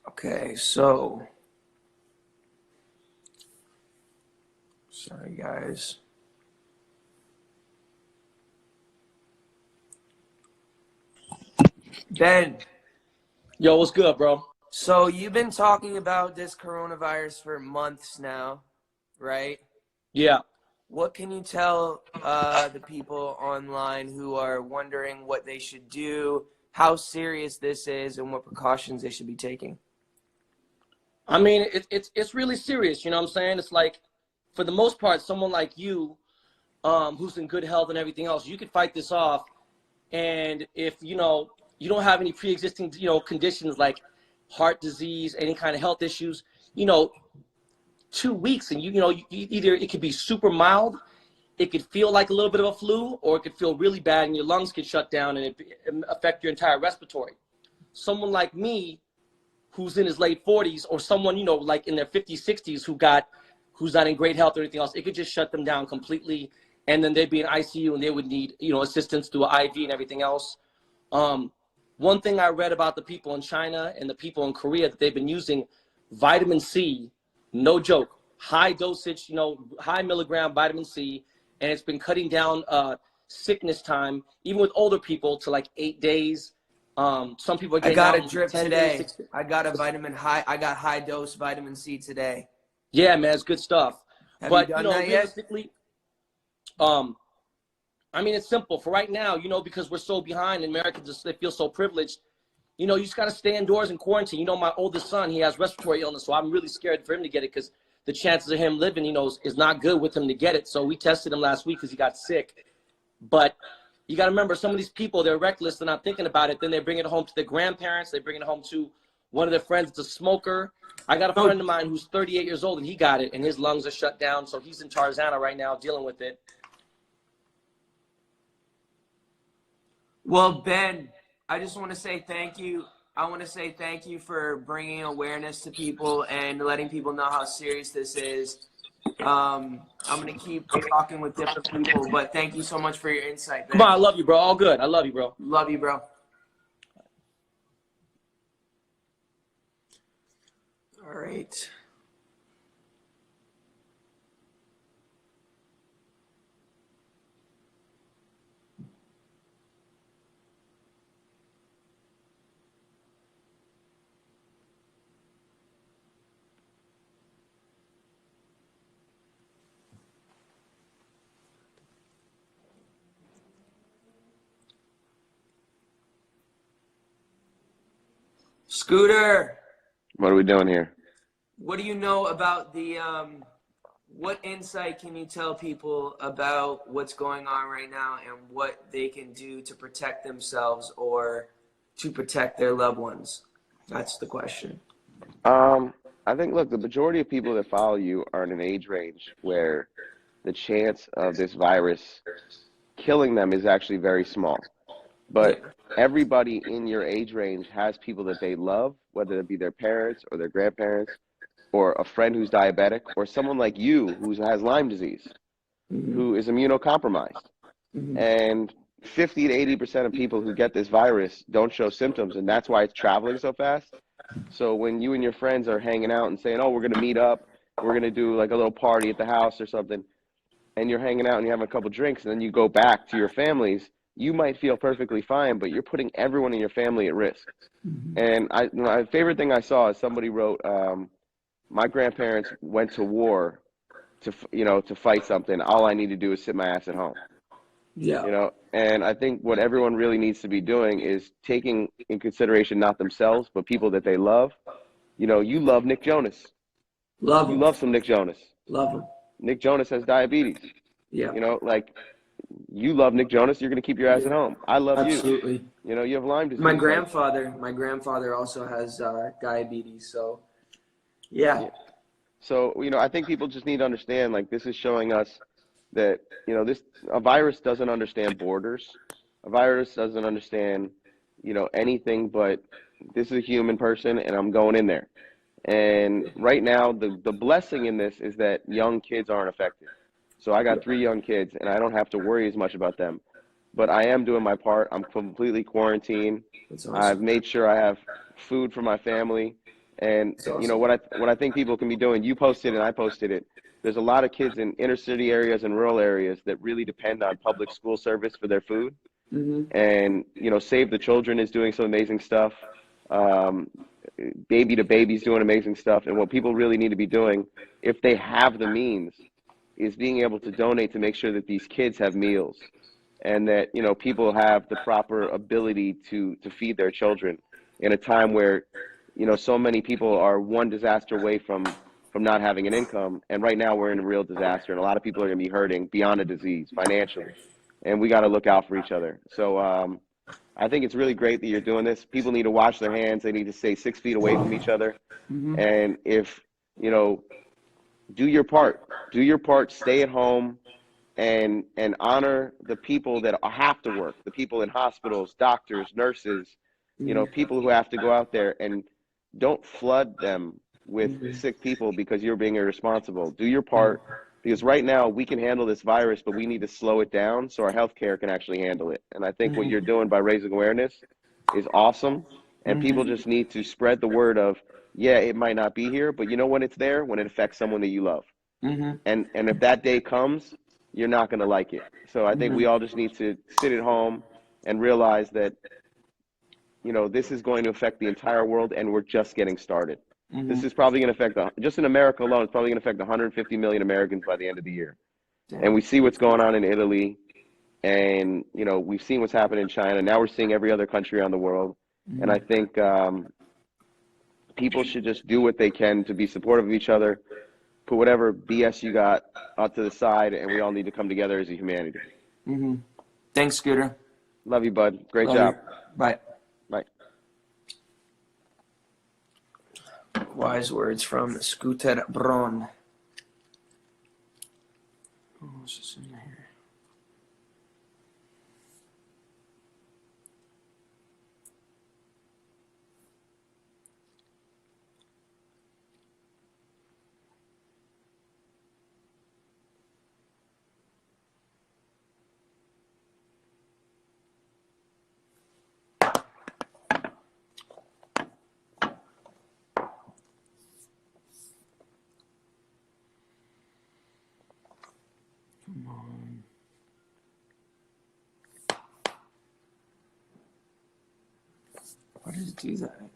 Okay, so sorry guys. Ben. Yo, what's good, bro? So you've been talking about this coronavirus for months now, right? Yeah. What can you tell the people online who are wondering what they should do, how serious this is, and what precautions they should be taking? I mean, it's really serious, you know what I'm saying? It's like, for the most part, someone like you, who's in good health and everything else, you could fight this off. And if, you don't have any pre-existing, conditions like heart disease, any kind of health issues, 2 weeks, and either it could be super mild, it could feel like a little bit of a flu, or it could feel really bad and your lungs could shut down and it affect your entire respiratory. Someone like me, who's in his late 40s, or someone, like in their 50s, 60s, who's not in great health or anything else, it could just shut them down completely. And then they'd be in ICU and they would need, assistance through an IV and everything else. One thing I read about the people in China and the people in Korea, that they've been using vitamin C, no joke, high dosage, high milligram vitamin C, and it's been cutting down sickness time, even with older people, to like 8 days. Some people are getting I got out a drip 10 today. days, I got high dose vitamin C today. Yeah, man, it's good stuff. Have you done that realistically, I mean, it's simple for right now, because we're so behind, and Americans, they feel so privileged. You just got to stay indoors and quarantine. My oldest son, he has respiratory illness, so I'm really scared for him to get it, because the chances of him living, is not good with him to get it. So we tested him last week because he got sick. But you got to remember, some of these people, they're reckless. They're not thinking about it. Then they bring it home to their grandparents. They bring it home to one of their friends that's a smoker. I got a friend of mine who's 38 years old, and he got it, and his lungs are shut down. So he's in Tarzana right now dealing with it. Well, Ben, I just want to say thank you. I want to say thank you for bringing awareness to people and letting people know how serious this is. I'm going to keep talking with different people, but thank you so much for your insight, Ben. Come on, I love you, bro. All good. I love you, bro. Love you, bro. All right. Scooter. What are we doing here? What do you know about the, what insight can you tell people about what's going on right now and what they can do to protect themselves or to protect their loved ones? That's the question. I think, look, the majority of people that follow you are in an age range where the chance of this virus killing them is actually very small. But everybody in your age range has people that they love, whether it be their parents or their grandparents, or a friend who's diabetic, or someone like you who has Lyme disease, who is immunocompromised. And 50 to 80% of people who get this virus don't show symptoms, and that's why it's traveling so fast. So when you and your friends are hanging out and saying, oh, we're going to meet up, we're going to do like a little party at the house or something, and you're hanging out and you're having a couple drinks, and then you go back to your families, you might feel perfectly fine, but you're putting everyone in your family at risk. And my favorite thing I saw is somebody wrote, my grandparents went to war to fight something. All I need to do is sit my ass at home. Yeah. And I think what everyone really needs to be doing is taking in consideration not themselves, but people that they love. You love Nick Jonas. Love him. You love some Nick Jonas. Love him. Nick Jonas has diabetes. Yeah. You love Nick Jonas, you're going to keep your ass at home. I love Absolutely. you. You have Lyme disease. My grandfather also has diabetes, so yeah. So, I think people just need to understand, this is showing us that, a virus doesn't understand borders. A virus doesn't understand, anything but this is a human person and I'm going in there. And right now, the blessing in this is that young kids aren't affected. So I got 3 young kids and I don't have to worry as much about them. But I am doing my part. I'm completely quarantined. That's awesome. I've made sure I have food for my family. And That's awesome. you know what I think people can be doing. You posted and I posted it. There's a lot of kids in inner city areas and rural areas that really depend on public school service for their food. And you know, Save the Children is doing some amazing stuff. Baby to Baby's doing amazing stuff. And what people really need to be doing, if they have the means, is being able to donate to make sure that these kids have meals, and that, you know, people have the proper ability to feed their children in a time where, you know, so many people are one disaster away from not having an income. And right now we're in a real disaster, and a lot of people are going to be hurting beyond a disease financially, and we got to look out for each other. So I think it's really great that you're doing this. People need to wash their hands. They need to stay 6 feet away from each other. And if, you know, do your part, stay at home, and honor the people that have to work, the people in hospitals, doctors, nurses, you know, people who have to go out there, and don't flood them with sick people because you're being irresponsible. Do your part, because right now we can handle this virus, but we need to slow it down so our healthcare can actually handle it. And I think what you're doing by raising awareness is awesome. And people just need to spread the word of, yeah, it might not be here, but you know when it's there? When it affects someone that you love. And if that day comes, you're not going to like it. So I think we all just need to sit at home and realize that, you know, this is going to affect the entire world, and we're just getting started. This is probably going to affect, just in America alone, it's probably going to affect 150 million Americans by the end of the year. And we see what's going on in Italy, and, you know, we've seen what's happened in China. Now we're seeing every other country around the world. And I think people should just do what they can to be supportive of each other, put whatever BS you got out to the side, and we all need to come together as a humanity. Thanks, Scooter. Love you, bud. Great Love job. you. Bye. Bye. Wise words from Scooter Braun. Oh, what's this in here? Come on. Why does it do that?